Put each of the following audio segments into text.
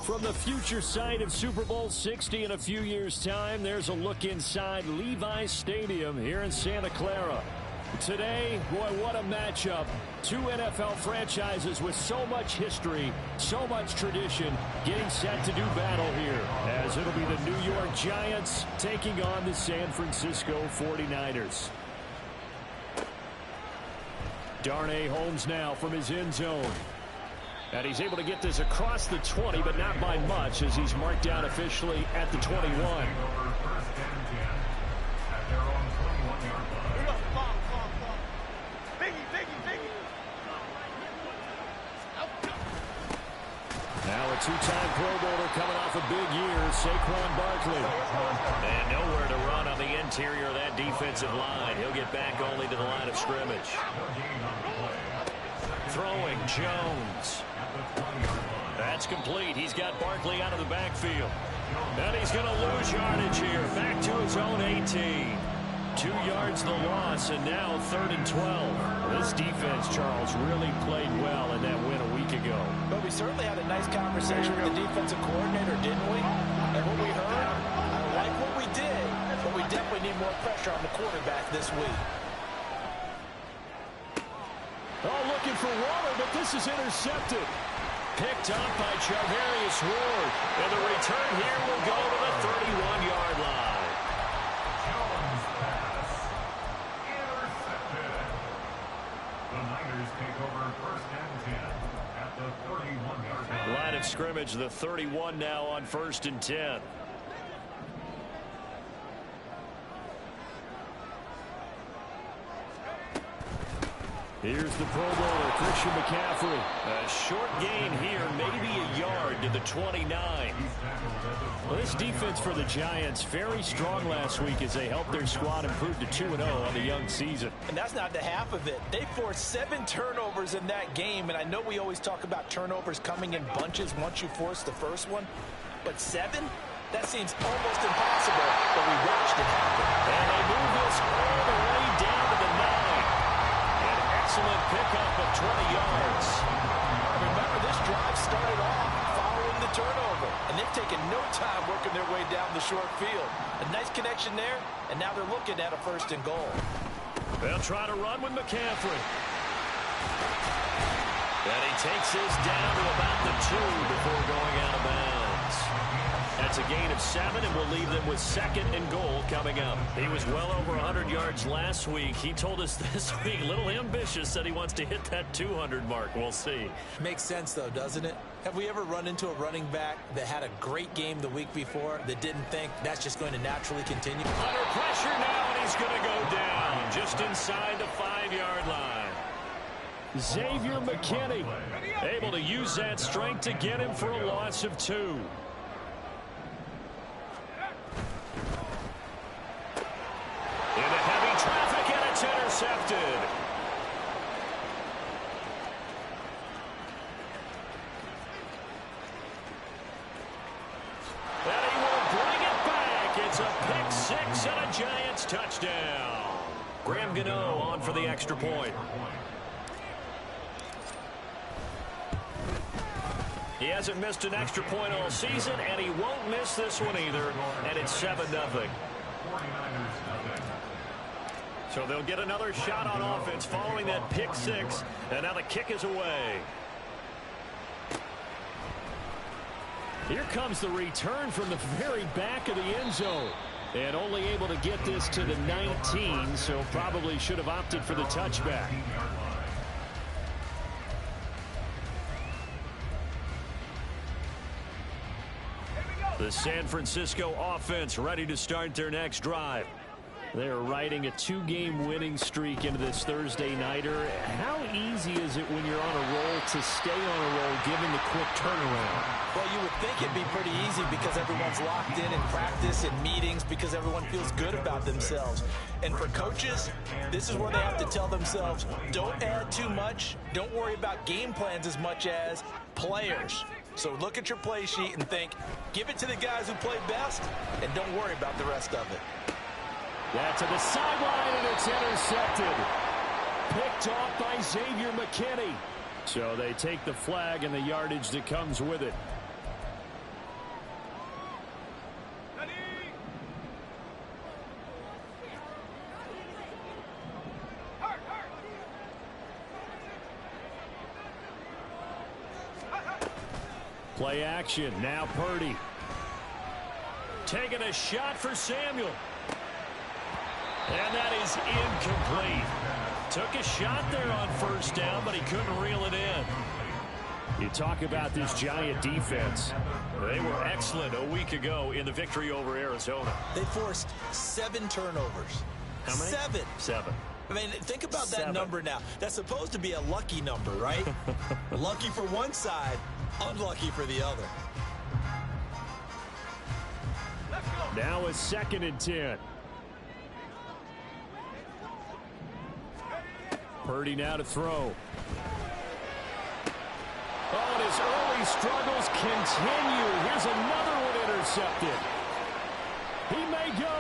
From the future site of Super Bowl 60 in a few years' time, there's a look inside Levi's Stadium here in Santa Clara. Today, boy, what a matchup. Two NFL franchises with so much history, so much tradition, getting set to do battle here, as it'll be the New York Giants taking on the San Francisco 49ers. Darnay Holmes now from his end zone. And he's able to get this across the 20, but not by much, as he's marked down officially at the 21. Now a two-time Pro Bowler coming off a big year, Saquon Barkley. And nowhere to run on the interior of that defensive line. He'll get back only to the line of scrimmage. Throwing Jones. That's complete. He's got Barkley out of the backfield. And he's going to lose yardage here. Back to his own 18. 2 yards the loss, and now 3rd and 12. This defense, Charles, really played well in that win a week ago. But we certainly had a nice conversation with the defensive coordinator, didn't we? And what we heard, I like what we did, but we definitely need more pressure on the quarterback this week. Oh, looking for Waller, but this is intercepted. Picked up by Charvarius Ward. And the return here will go to the 31-yard line. Jones pass. Intercepted. The Niners take over 1st and 10 at the 31-yard line. Line of scrimmage, the 31 now on 1st and 10. Here's the Pro Bowler, Christian McCaffrey. A short gain here, maybe a yard to the 29. Well, this defense for the Giants, very strong last week as they helped their squad improve to 2-0 on the young season. And that's not the half of it. They forced 7 turnovers in that game, and I know we always talk about turnovers coming in bunches once you force the first one, but 7? That seems almost impossible, but we watched it happen. And they move this all the way down to the 9. Excellent pickup of 20 yards. Remember, this drive started off following the turnover, and they've taken no time working their way down the short field. A nice connection there, and now they're looking at a 1st and goal. They'll try to run with McCaffrey. And he takes his down to about the 2 before going out of bounds. That's a gain of 7, and we'll leave them with 2nd and goal coming up. He was well over 100 yards last week. He told us this week, a little ambitious, said he wants to hit that 200 mark. We'll see. Makes sense, though, doesn't it? Have we ever run into a running back that had a great game the week before that didn't think that's just going to naturally continue? Under pressure now, and he's going to go down just inside the 5-yard line. Xavier McKinney able to use that strength to get him for a loss of 2. Into heavy traffic, and it's intercepted. And he will bring it back. It's a pick-6 and a Giants touchdown. Graham Gano on for the extra point. He hasn't missed an extra point all season, and he won't miss this one either. And it's 7-0. So they'll get another shot on offense following that pick-6, and now the kick is away. Here comes the return from the very back of the end zone. And only able to get this to the 19, so probably should have opted for the touchback. The San Francisco offense ready to start their next drive. They're riding a 2-game winning streak into this Thursday nighter. How easy is it when you're on a roll to stay on a roll given the quick turnaround? Well, you would think it'd be pretty easy because everyone's locked in practice and meetings because everyone feels good about themselves. And for coaches, this is where they have to tell themselves, don't add too much, don't worry about game plans as much as players. So look at your play sheet and think, give it to the guys who play best, and don't worry about the rest of it. That's to the sideline, and it's intercepted. Picked off by Xavier McKinney. So they take the flag and the yardage that comes with it. Play action. Now Purdy. Taking a shot for Samuel. And that is incomplete. Took a shot there on first down, but he couldn't reel it in. You talk about this Giant defense. They were excellent a week ago in the victory over Arizona. They forced 7 turnovers. How many? 7. I mean, think about that number now. That's supposed to be a lucky number, right? Lucky for one side, unlucky for the other. Now a 2nd and 10. Purdy now to throw. Oh, and his early struggles continue. Here's another one intercepted. He may go.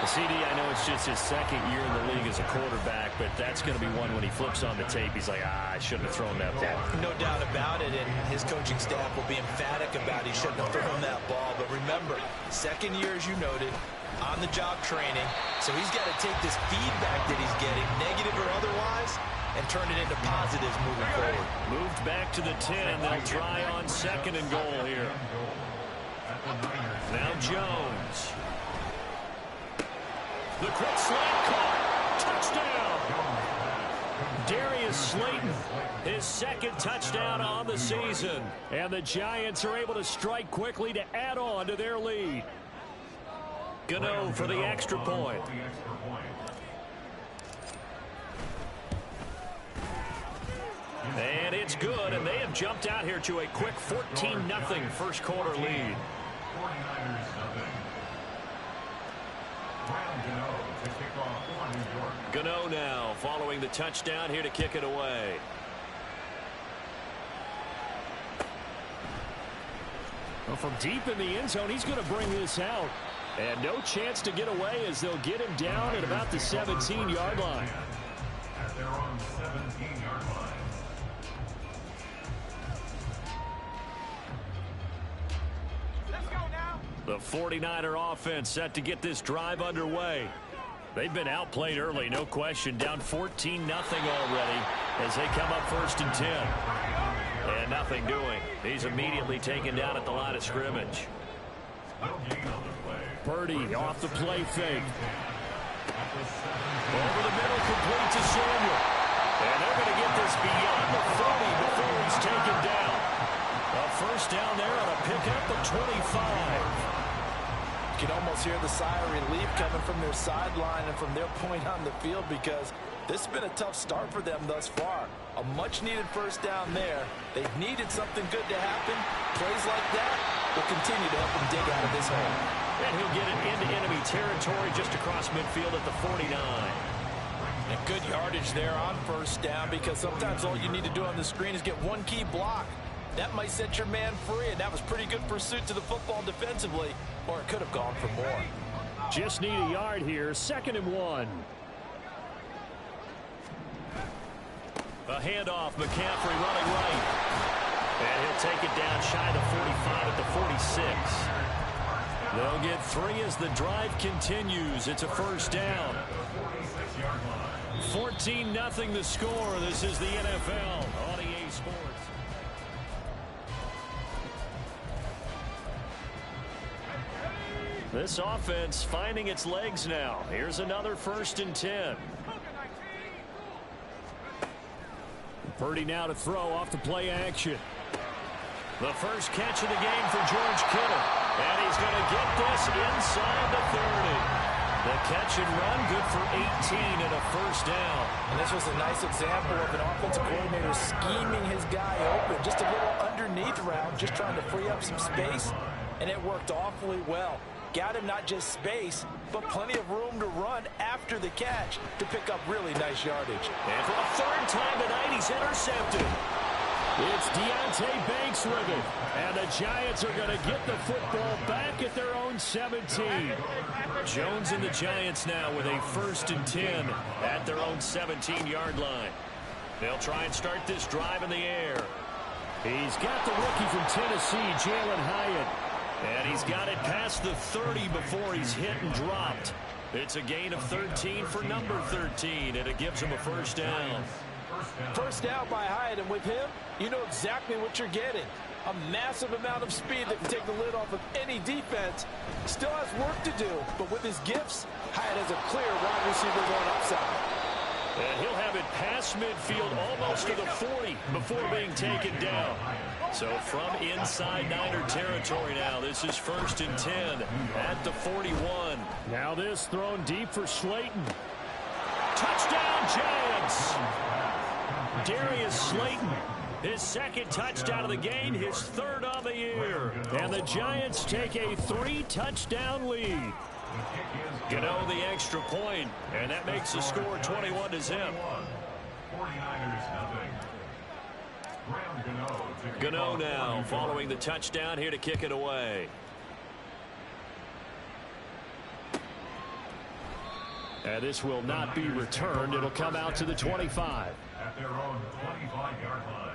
CD, I know it's just his 2nd year in the league as a quarterback, but that's going to be one when he flips on the tape. He's like, I shouldn't have thrown that ball. No doubt about it, and his coaching staff will be emphatic about he shouldn't have thrown that ball. But remember, 2nd year, as you noted, on-the-job training. So he's got to take this feedback that he's getting, negative or otherwise, and turn it into positives moving forward. Moved back to the 10. They'll try on 2nd and goal here. Now Jones. The quick slant caught. Touchdown. Darius Slayton, his 2nd touchdown on the season. And the Giants are able to strike quickly to add on to their lead. Gano for the extra point. And it's good, and they have jumped out here to a quick 14-0 first quarter lead. Gano now following the touchdown here to kick it away. Well, from deep in the end zone, he's going to bring this out. And no chance to get away as they'll get him down at about the 17-yard line. At their own 17-yard line. The 49er offense set to get this drive underway. They've been outplayed early, no question. Down 14-0 already as they come up 1st and 10. And nothing doing. He's immediately taken down at the line of scrimmage. Purdy off the play fake. Over the middle, complete to Samuel. And they're going to get this beyond the 40 before he's taken down. A first down there on a pickup of 25. You can almost hear the sigh of relief coming from their sideline and from their point on the field, because this has been a tough start for them thus far. A much-needed first down there. They've needed something good to happen. Plays like that will continue to help them dig out of this hole. And he'll get it into enemy territory just across midfield at the 49. And good yardage there on first down, because sometimes all you need to do on the screen is get one key block. That might set your man free, and that was pretty good pursuit to the football defensively, or it could have gone for more. Just need a yard here. 2nd and 1. A handoff, McCaffrey running right. And he'll take it down shy of the 45 at the 46. They'll get 3 as the drive continues. It's a first down. 14-0 the score. This is the NFL on EA Sports. This offense finding its legs now. Here's another 1st and 10. Purdy now to throw off the play action. The first catch of the game for George Kittle. And he's going to get this inside the 30. The catch and run, good for 18 and a first down. And this was a nice example of an offensive coordinator scheming his guy open. Just a little underneath route, just trying to free up some space. And it worked awfully well. Got him not just space, but plenty of room to run after the catch to pick up really nice yardage. And for the 3rd time tonight, he's intercepted. It's Deonte Banks with it. And the Giants are going to get the football back at their own 17. Jones and the Giants now with a 1st and 10 at their own 17-yard line. They'll try and start this drive in the air. He's got the rookie from Tennessee, Jalen Hyatt. And he's got it past the 30 before he's hit and dropped. It's a gain of 13 for number 13, and it gives him a first down. First down by Hyatt, and with him, you know exactly what you're getting. A massive amount of speed that can take the lid off of any defense. Still has work to do, but with his gifts, Hyatt has a clear wide receiver going upside. And he'll have it past midfield almost to the 40 before being taken down. So from inside Niner territory now, this is 1st and 10 at the 41. Now this thrown deep for Slayton. Touchdown, Giants! Darius Slayton, his 2nd touchdown of the game, his 3rd on the year. And the Giants take a 3-touchdown lead. Gano the extra point, and that makes the score 21-0. 49ers nothing. Gano now following the touchdown here to kick it away. And this will not be returned. It'll come out to the 25. At their own 25-yard line.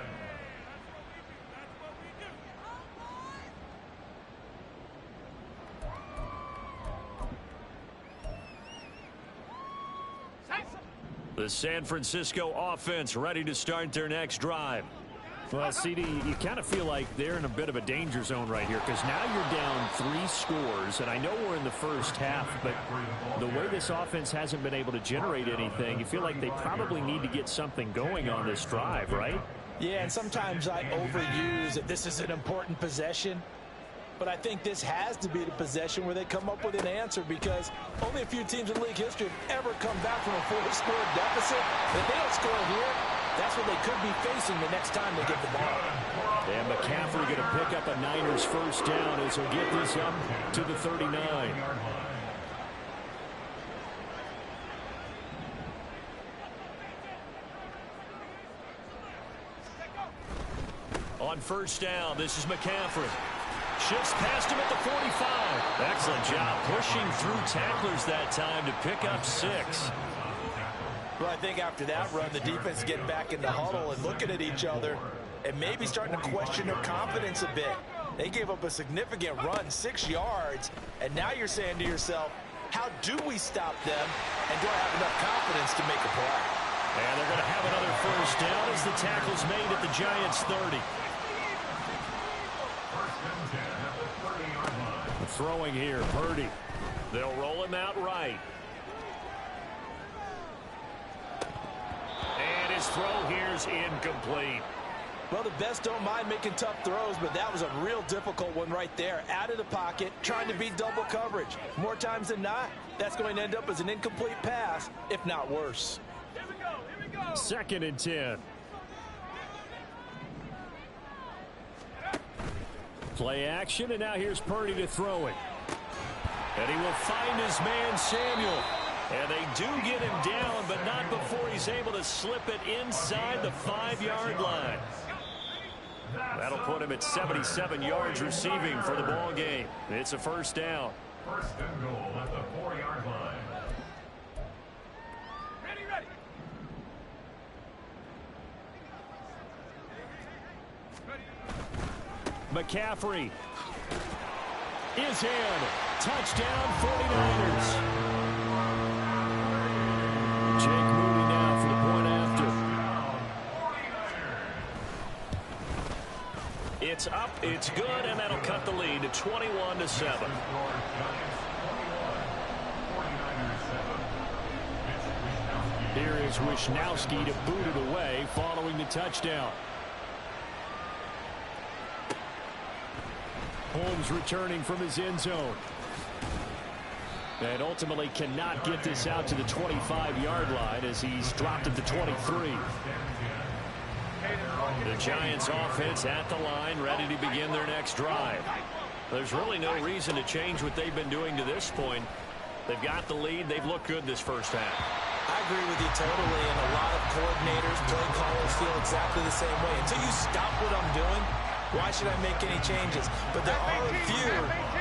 The San Francisco offense ready to start their next drive. Well, CD, you kind of feel like they're in a bit of a danger zone right here because now you're down 3 scores, and I know we're in the first half, but the way this offense hasn't been able to generate anything, you feel like they probably need to get something going on this drive, right? Yeah, and sometimes I overuse that this is an important possession. But I think this has to be the possession where they come up with an answer because only a few teams in league history have ever come back from a 4-score deficit. If they don't score here, that's what they could be facing the next time they get the ball. And McCaffrey going to pick up a Niners first down as he'll get this up to the 39. On first down, this is McCaffrey. Shifts past him at the 45. Excellent job pushing through tacklers that time to pick up 6. Well, I think after that run, the defense getting back in the huddle and looking at each other and maybe starting to question their confidence a bit. They gave up a significant run, 6 yards, and now you're saying to yourself, how do we stop them, and do I have enough confidence to make a play? And they're going to have another first down as the tackle's made at the Giants' 30. Throwing here, Purdy. They'll roll him out right. And his throw here's incomplete. Well, the best don't mind making tough throws, but that was a real difficult one right there. Out of the pocket, trying to beat double coverage. More times than not, that's going to end up as an incomplete pass, if not worse. Here we go. 2nd and 10. Play action, and now here's Purdy to throw it. And he will find his man, Samuel. And they do get him down, but not before he's able to slip it inside the 5-yard line. That'll put him at 77 yards receiving for the ball game. It's a first down. 1st and goal at the 4-yard line. Ready. McCaffrey is in. Touchdown, 49ers. Jake Moody now for the point after. It's up, it's good, and that'll cut the lead to 21-7. Here is Wisnowski to boot it away following the touchdown. Holmes returning from his end zone. And ultimately cannot get this out to the 25-yard line as he's dropped at the 23. The Giants offense at the line, ready to begin their next drive. There's really no reason to change what they've been doing to this point. They've got the lead. They've looked good this first half. I agree with you totally, and a lot of coordinators, play callers feel exactly the same way. Until you stop what I'm doing, why should I make any changes? But there are a few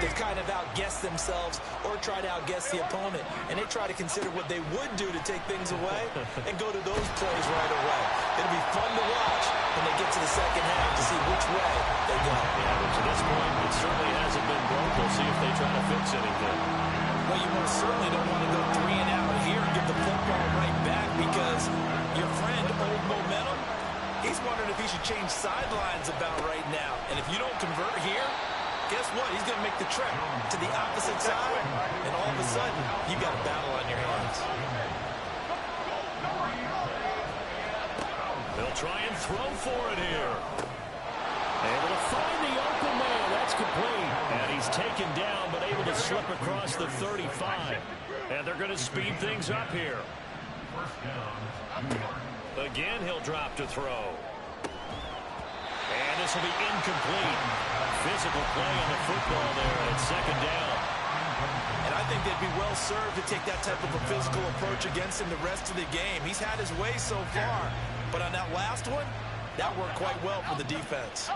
that kind of outguess themselves or try to outguess the opponent, and they try to consider what they would do to take things away and go to those plays right away. It'll be fun to watch when they get to the second half to see which way they go. Yeah, but to this point, it certainly hasn't been broke. We'll see if they try to fix anything. Well, you most certainly don't want to go 3 and out here and get the football right back because your friend, Old Momentum, He's wondering if he should change sidelines about right now. And if you don't convert here, guess what? He's going to make the trek to the opposite side, and all of a sudden, you've got a battle on your hands. They'll try and throw for it here. Able to find the open man. That's complete. And he's taken down, but able to slip across the 35. And they're going to speed things up here. Again, he'll drop to throw. And this will be incomplete. Physical play on the football there at second down. And I think they'd be well served to take that type of a physical approach against him the rest of the game. He's had his way so far, but on that last one, that worked quite well for the defense.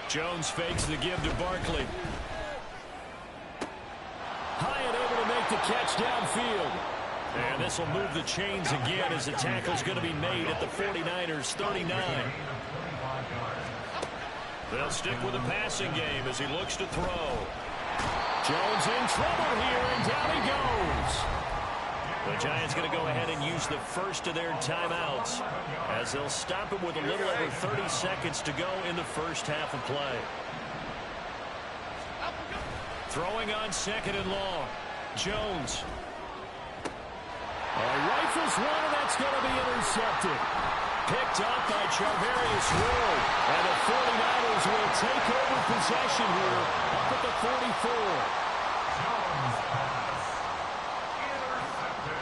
Jones fakes the give to Barkley. Hyatt able to make the catch downfield. And this will move the chains again as the tackle's going to be made at the 49ers 39. They'll stick with the passing game as he looks to throw. Jones in trouble here, and down he goes. The Giants going to go ahead and use the first of their timeouts as they'll stop him with a little over 30 seconds to go in the first half of play. Throwing on second and long. Jones. Rifles one, and that's going to be intercepted. Picked up by Charvarius Ward. And the 49ers will take over possession here up at the 44. Jones pass. Intercepted.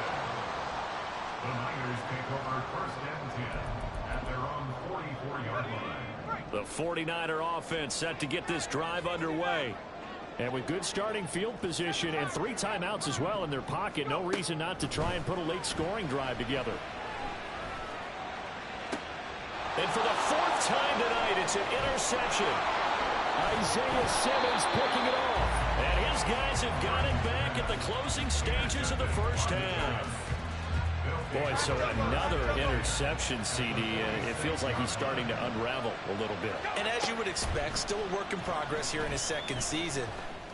The Niners take over first and 10 at their own 44-yard line. The 49er offense set to get this drive underway. And with good starting field position and 3 timeouts as well in their pocket, no reason not to try and put a late scoring drive together. And for the 4th time tonight, it's an interception. Isaiah Simmons picking it off. And his guys have got it back at the closing stages of the first half. Boy, so another interception, CD. It feels like he's starting to unravel a little bit. And as you would expect, still a work in progress here in his second season.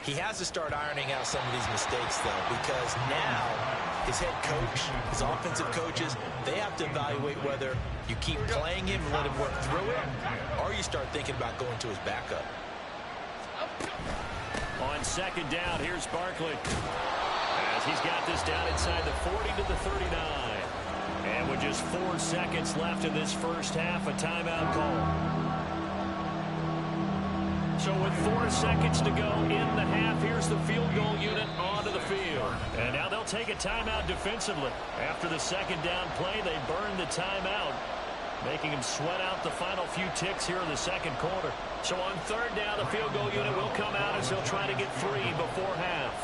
He has to start ironing out some of these mistakes, though, because now his head coach, his offensive coaches, they have to evaluate whether you keep playing him and let him work through it, or you start thinking about going to his backup. On second down, here's Barkley. As he's got this down inside the 40 to the 39. And with just 4 seconds left in this first half, a timeout call. So with 4 seconds to go in the half, here's the field goal unit onto the field. And now they'll take a timeout defensively. After the second down play, they burn the timeout, making him sweat out the final few ticks here in the second quarter. So on third down, the field goal unit will come out as he'll try to get 3 before half.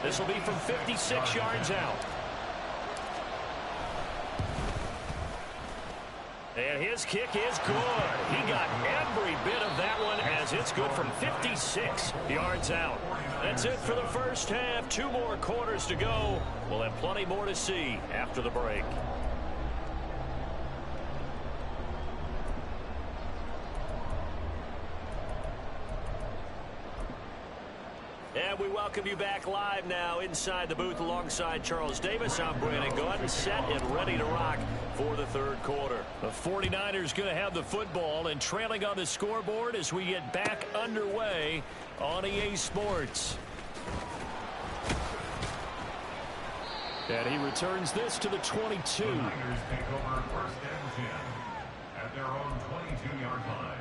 This will be from 56 yards out. And his kick is good. He got every bit of that one as it's good from 56 yards out. That's it for the first half. 2 more quarters to go. We'll have plenty more to see after the break. And we welcome you back live now inside the booth alongside Charles Davis. I'm Brandon Gaudin, set and ready to rock for the third quarter. The 49ers going to have the football and trailing on the scoreboard as we get back underway on EA Sports. And he returns this to the 22. The Niners take over first and 10 at their own 22-yard line.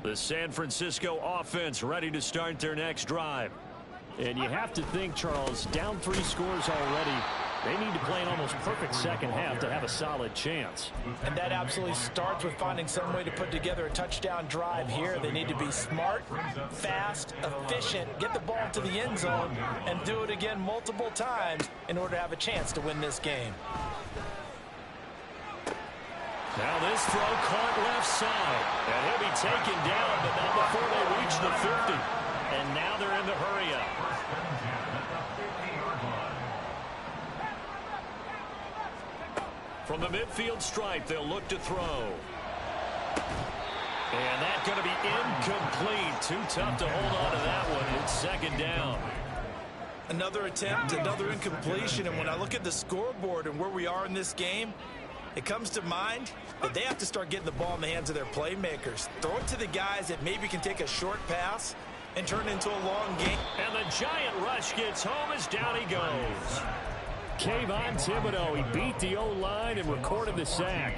The San Francisco offense ready to start their next drive. And you have to think, Charles, down 3 scores already. They need to play an almost perfect second half to have a solid chance. And that absolutely starts with finding some way to put together a touchdown drive here. They need to be smart, fast, efficient, get the ball to the end zone, and do it again multiple times in order to have a chance to win this game. Now this throw caught left side. And he'll be taken down, but not before they reach the 50. And now they're in the hurry up. From the midfield stripe, they'll look to throw. And that's going to be incomplete. Too tough to hold on to that one. It's second down. Another attempt, another incompletion. And when I look at the scoreboard and where we are in this game, it comes to mind that they have to start getting the ball in the hands of their playmakers. Throw it to the guys that maybe can take a short pass and turn it into a long game. And the giant rush gets home as down he goes. Kayvon Thibodeaux, he beat the O-line and recorded the sack.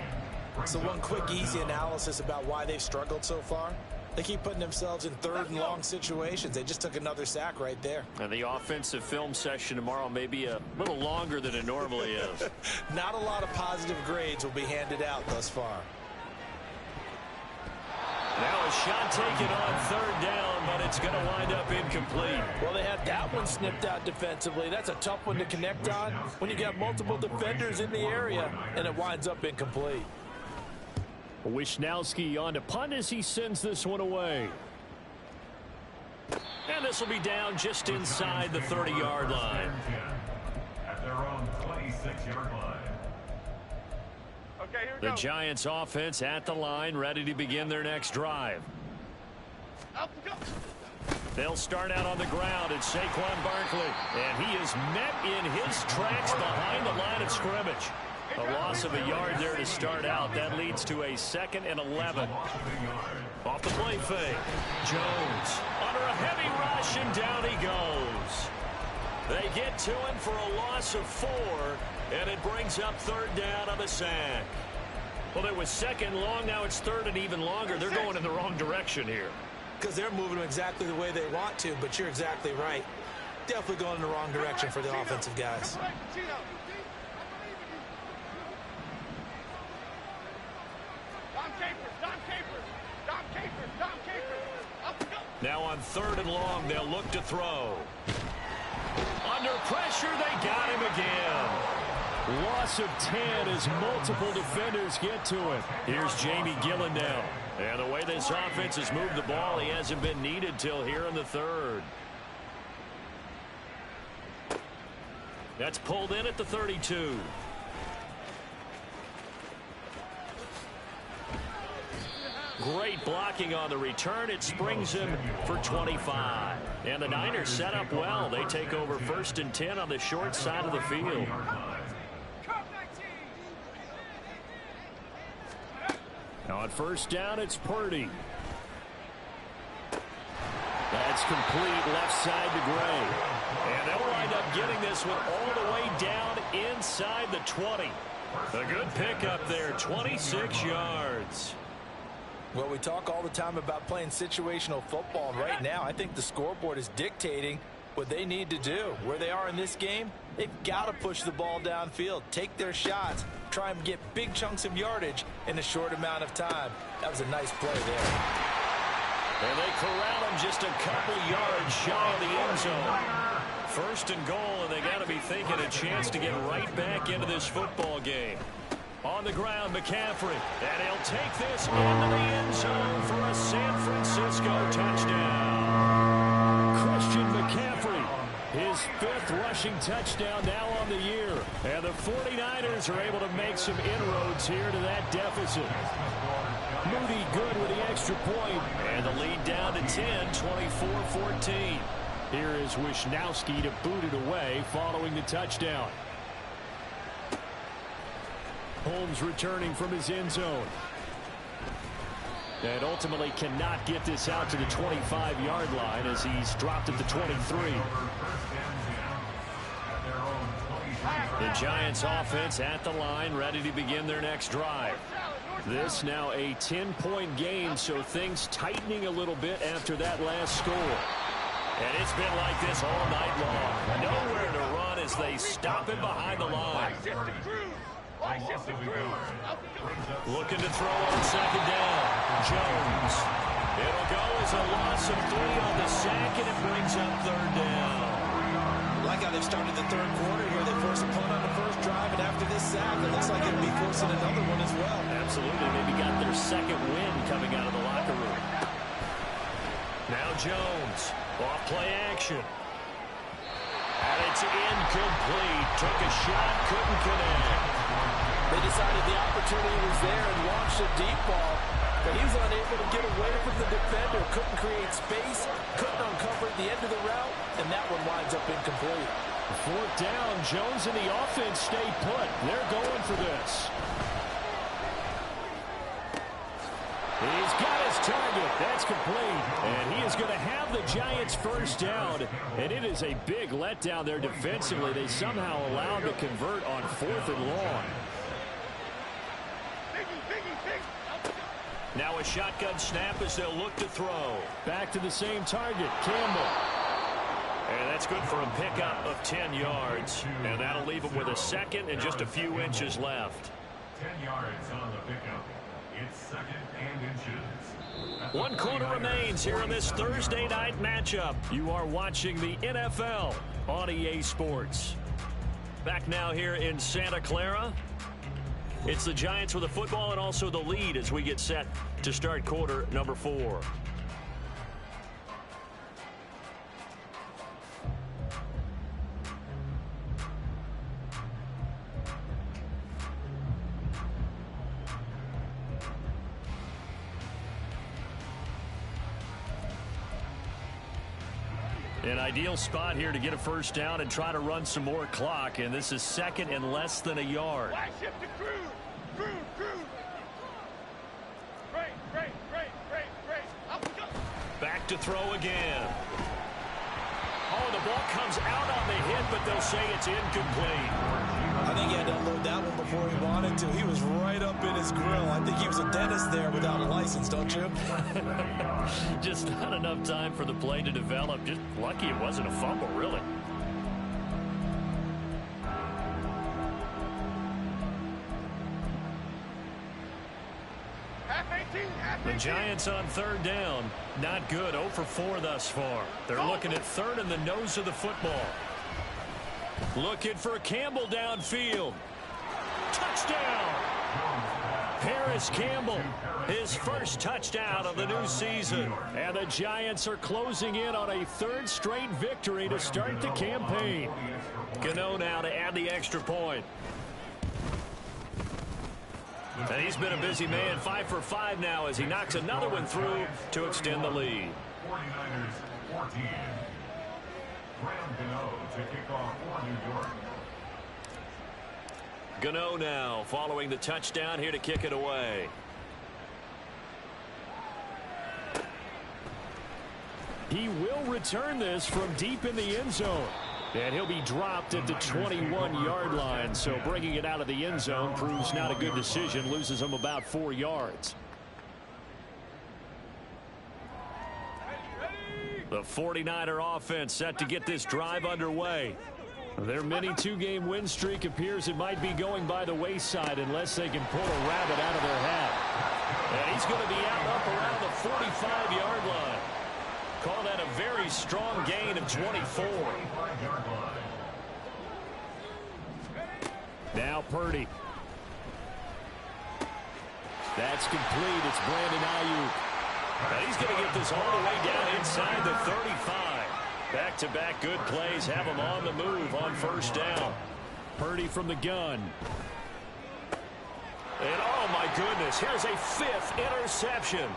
So one quick, easy analysis about why they've struggled so far. They keep putting themselves in third and long situations. They just took another sack right there. And the offensive film session tomorrow may be a little longer than it normally is. Not a lot of positive grades will be handed out thus far. Now a shot taken on third down, but it's going to wind up incomplete. Well, they had that one snipped out defensively. That's a tough one to connect on when you got multiple defenders in the area, and it winds up incomplete. Wishnowski on to punt as he sends this one away. And this will be down just inside the 30-yard line. At their own 26-yard line. Okay, here we The go. Giants offense at the line, ready to begin their next drive. Up, go. They'll start out on the ground at Saquon Barkley. And he is met in his tracks behind the line of scrimmage. A loss of a yard there to start out. That leads to a 2nd and 11. Off the play fake. Jones under a heavy rush, and down he goes. They get to him for a loss of 4, and it brings up third down on the sack. Well, it was second long. Now it's third and even longer. They're going in the wrong direction here. Because they're moving exactly the way they want to, but you're exactly right. Definitely going in the wrong direction for the offensive guys. Now on third and long, they'll look to throw. Under pressure, they got him again. Loss of 10 as multiple defenders get to him. Here's Jamie Gillen now. And the way this offense has moved the ball, he hasn't been needed till here in the third. That's pulled in at the 32. Great blocking on the return. It springs him for 25. And the Niners set up well. They take over 1st and 10 on the short side of the field. Now on first down, it's Purdy. That's complete left side to Gray. And they'll wind up getting this one all the way down inside the 20. A good pickup there, 26 yards. Well, we talk all the time about playing situational football, and right now I think the scoreboard is dictating what they need to do. Where they are in this game, they've got to push the ball downfield, take their shots, try and get big chunks of yardage in a short amount of time. That was a nice play there. And they corral him just a couple yards shy of the end zone. 1st and goal, and they got to be thinking a chance to get right back into this football game. On the ground, McCaffrey. And he'll take this into the end zone for a San Francisco touchdown. Christian McCaffrey, his 5th rushing touchdown now on the year. And the 49ers are able to make some inroads here to that deficit. Moody good with the extra point. And the lead down to 10, 24-14. Here is Wishnowski to boot it away following the touchdown. Holmes returning from his end zone. And ultimately cannot get this out to the 25-yard line as he's dropped at the 23. The Giants offense at the line, ready to begin their next drive. This now a 10-point game, so things tightening a little bit after that last score. And it's been like this all night long. Nowhere to run as they stop him behind the line. Looking to throw on 2nd down. Jones. It'll go as a loss of 3 on the sack, and it brings up 3rd down. I like how they've started the 3rd quarter here. They forced a punt on the first drive, and after this sack, it looks like it'll be forcing another one as well. Absolutely. Maybe got their 2nd win coming out of the locker room. Now Jones. Off play action. And it's incomplete. Took a shot, couldn't connect. They decided the opportunity was there and launched a deep ball, but he was unable able to get away from the defender, couldn't create space, couldn't uncover the end of the route, and that one winds up incomplete. Fourth down, Jones and the offense stay put. They're going for this. He's got his target. That's complete. And he is going to have the Giants first down. And it is a big letdown there defensively. They somehow allowed to convert on 4th and long. Now a shotgun snap as they'll look to throw. Back to the same target, Campbell. And that's good for a pickup of 10 yards. And that'll leave him with a second and just a few inches left. 10 yards on the pickup. It's 2nd and inches. 1 quarter remains here in this Thursday night matchup. You are watching the NFL on EA Sports. Back now here in Santa Clara. It's the Giants with the football and also the lead as we get set to start quarter number 4. An ideal spot here to get a first down and try to run some more clock, and this is 2nd and less than a yard. Back to throw again. Oh, the ball comes out on the hit, but they'll say it's incomplete. I think he had to unload that one before he wanted to. He was right up in his grill. I think he was a dentist there without a license, don't you? Just not enough time for the play to develop. Just lucky it wasn't a fumble, really. The Giants on 3rd down. Not good. 0 for 4 thus far. They're looking at 3rd and the nose of the football. Looking for Campbell downfield. Touchdown! Paris Campbell, his first touchdown of the new season. And the Giants are closing in on a 3rd straight victory to start the campaign. Gano now to add the extra point. And he's been a busy man, 5 for 5 now as he knocks another one through to extend the lead. 49ers 14. Graham Gano to kick off for New York. Gano now following the touchdown here to kick it away. He will return this from deep in the end zone. And he'll be dropped at the 21-yard line. So bringing it out of the end zone proves not a good decision. Loses him about 4 yards. The 49er offense set to get this drive underway. Their mini 2-game win streak appears it might be going by the wayside unless they can pull a rabbit out of their hat. And he's going to be out up around the 45-yard line. Call that a very strong gain of 24. Now Purdy. That's complete. It's Brandon Ayuk. And he's going to get this all the way down inside the 35. Back-to-back good plays have him on the move on 1st down. Purdy from the gun. And oh my goodness, here's a 5th interception.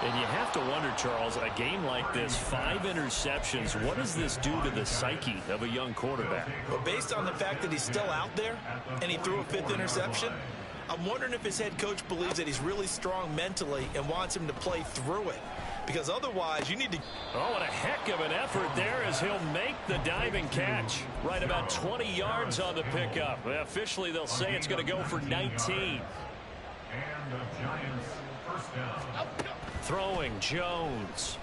And you have to wonder, Charles, a game like this, 5 interceptions, what does this do to the psyche of a young quarterback? Well, based on the fact that he's still out there and he threw a 5th interception, I'm wondering if his head coach believes that he's really strong mentally and wants him to play through it. Because otherwise, you need to... Oh, what a heck of an effort there as he'll make the diving catch. Right about 20 yards on the pickup. Well, officially, they'll say it's going to go for 19. And the Giants first down. Throwing Jones.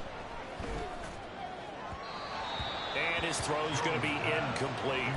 And his throw's going to be incomplete.